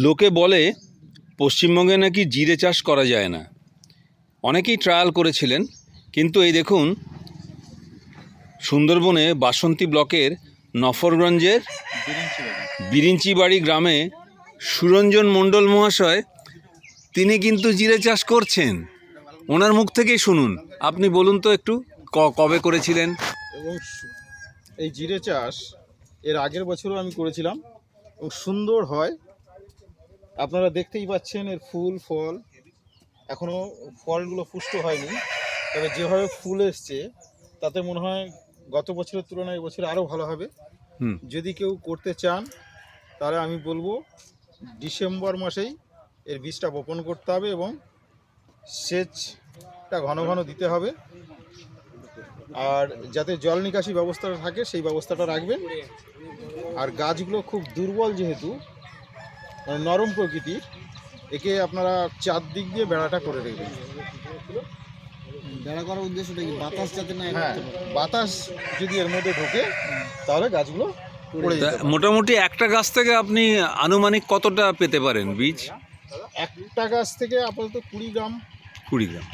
লোকে বলে পশ্চিমবঙ্গে নাকি জিরে চাষ করা যায় না। অনেকেই ট্রায়াল করেছিলেন, কিন্তু এই দেখুন সুন্দরবনে বাসন্তী ব্লকের নফরগঞ্জের বিরিঞ্চিবাড়ি গ্রামে সুরঞ্জন মণ্ডল মহাশয় তিনি কিন্তু জিরে চাষ করছেন। ওনার মুখ থেকেই শুনুন। আপনি বলুন তো একটু কবে করেছিলেন? এবং এই জিরে চাষ এর আগের বছরও আমি করেছিলাম এবং সুন্দর হয়। আপনারা দেখতেই পাচ্ছেন এর ফুল ফল, এখনও ফলগুলো পুষ্ট হয়নি, তবে যেভাবে ফুল এসছে তাতে মনে হয় গত বছরের তুলনায় এবছর আরও ভালো হবে। যদি কেউ করতে চান তাহলে আমি বলবো ডিসেম্বর মাসেই এর বীজটা বপন করতে হবে এবং সেচটা ঘন ঘন দিতে হবে, আর যাতে জল নিকাশি ব্যবস্থাটা থাকে সেই ব্যবস্থাটা রাখবেন। আর গাছগুলো খুব দুর্বল যেহেতু, মানে নরম প্রকৃতির, একে আপনারা চারদিক দিয়ে বেড়াটা করে রাখবেন। বেড়া করার উদ্দেশ্যটা কি? বাতাস যাতে না? হ্যাঁ, বাতাস যদি এর মধ্যে ঢোকে তাহলে গাছগুলো পড়ে যেতে পারে। মোটামুটি একটা গাছ থেকে আপনি আনুমানিক কতটা পেতে পারেন বীজ? একটা গাছ থেকে আপাতত 20 গ্রাম। 20 গ্রাম।